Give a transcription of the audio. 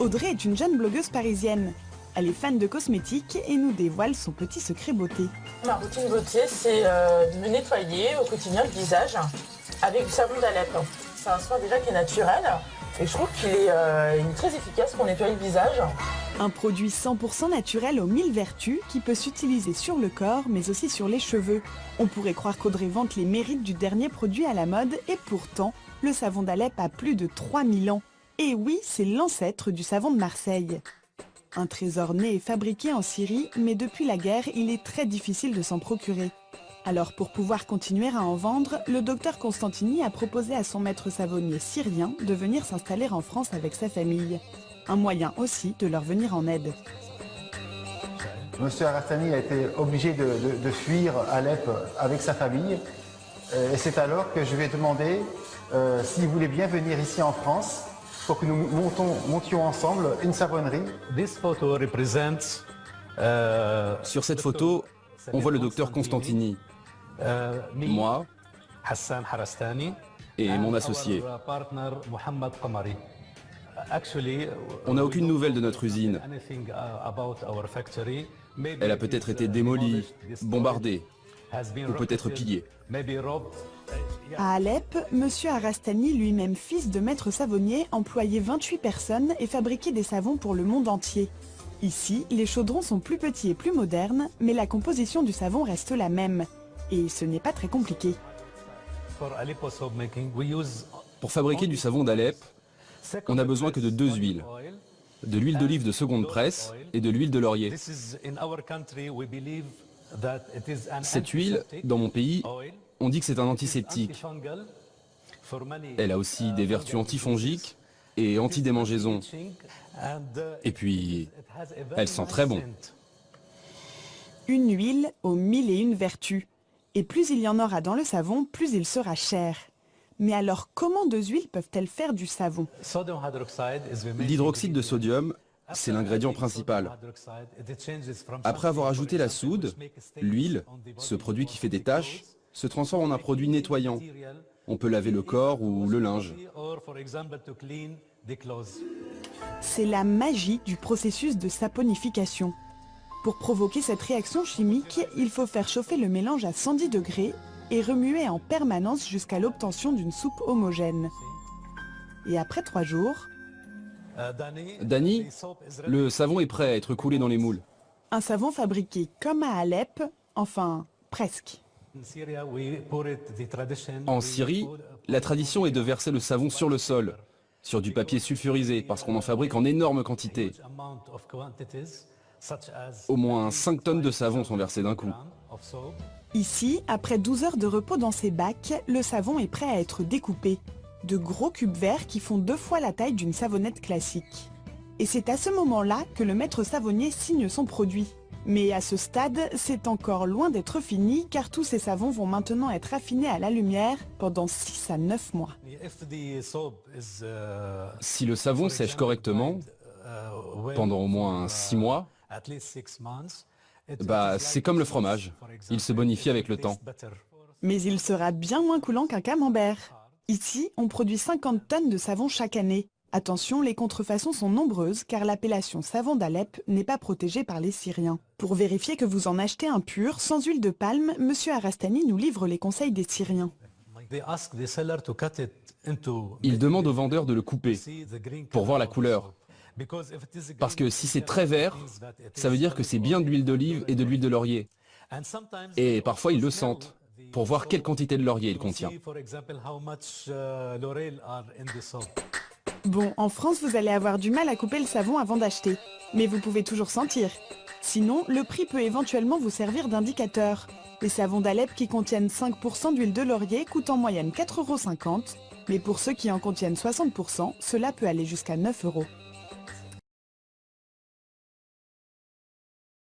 Audrey est une jeune blogueuse parisienne. Elle est fan de cosmétiques et nous dévoile son petit secret beauté. Ma routine beauté, c'est de me nettoyer au quotidien le visage avec du savon d'Alep. C'est un soin déjà qui est naturel et je trouve qu'il est très efficace pour nettoyer le visage. Un produit 100% naturel aux 1000 vertus qui peut s'utiliser sur le corps mais aussi sur les cheveux. On pourrait croire qu'Audrey vante les mérites du dernier produit à la mode et pourtant, le savon d'Alep a plus de 3000 ans. Et oui, c'est l'ancêtre du savon de Marseille. Un trésor né et fabriqué en Syrie, mais depuis la guerre, il est très difficile de s'en procurer. Alors pour pouvoir continuer à en vendre, le docteur Constantini a proposé à son maître savonnier syrien de venir s'installer en France avec sa famille. Un moyen aussi de leur venir en aide. Monsieur Arastani a été obligé de fuir Alep avec sa famille. Et c'est alors que je lui ai demandé s'il voulait bien venir ici en France pour que nous montions ensemble une savonnerie. Sur cette photo, on voit le docteur Constantini, moi et mon associé. On n'a aucune nouvelle de notre usine. Elle a peut-être été démolie, bombardée, ou peut-être pillée. À Alep, Monsieur Arastani, lui-même fils de maître savonnier, employait 28 personnes et fabriquait des savons pour le monde entier. Ici, les chaudrons sont plus petits et plus modernes, mais la composition du savon reste la même. Et ce n'est pas très compliqué. Pour fabriquer du savon d'Alep, on n'a besoin que de 2 huiles. De l'huile d'olive de seconde presse et de l'huile de laurier. Cette huile, dans mon pays, on dit que c'est un antiseptique. Elle a aussi des vertus antifongiques et anti-démangeaison. Et puis, elle sent très bon. Une huile aux 1001 vertus. Et plus il y en aura dans le savon, plus il sera cher. Mais alors, comment 2 huiles peuvent-elles faire du savon? L'hydroxyde de sodium, c'est l'ingrédient principal. Après avoir ajouté la soude, l'huile, ce produit qui fait des taches, se transforme en un produit nettoyant. On peut laver le corps ou le linge. C'est la magie du processus de saponification. Pour provoquer cette réaction chimique, il faut faire chauffer le mélange à 110 degrés et remuer en permanence jusqu'à l'obtention d'une soupe homogène. Et après 3 jours... Dani, le savon est prêt à être coulé dans les moules. Un savon fabriqué comme à Alep, enfin, presque. En Syrie, la tradition est de verser le savon sur le sol, sur du papier sulfurisé, parce qu'on en fabrique en énorme quantité. Au moins 5 tonnes de savon sont versées d'un coup. Ici, après 12 heures de repos dans ces bacs, le savon est prêt à être découpé. De gros cubes verts qui font 2 fois la taille d'une savonnette classique. Et c'est à ce moment-là que le maître savonnier signe son produit. Mais à ce stade, c'est encore loin d'être fini car tous ces savons vont maintenant être affinés à la lumière pendant 6 à 9 mois. Si le savon sèche correctement, pendant au moins 6 mois, c'est comme le fromage, il se bonifie avec le temps. Mais il sera bien moins coulant qu'un camembert. Ici, on produit 50 tonnes de savon chaque année. Attention, les contrefaçons sont nombreuses car l'appellation savon d'Alep n'est pas protégée par les Syriens. Pour vérifier que vous en achetez un pur, sans huile de palme, Monsieur Arastani nous livre les conseils des Syriens. Il demande au vendeur de le couper pour voir la couleur. Parce que si c'est très vert, ça veut dire que c'est bien de l'huile d'olive et de l'huile de laurier. Et parfois ils le sentent, pour voir quelle quantité de laurier il contient. Bon, en France, vous allez avoir du mal à couper le savon avant d'acheter. Mais vous pouvez toujours sentir. Sinon, le prix peut éventuellement vous servir d'indicateur. Les savons d'Alep qui contiennent 5% d'huile de laurier coûtent en moyenne 4,50 €. Mais pour ceux qui en contiennent 60%, cela peut aller jusqu'à 9 €.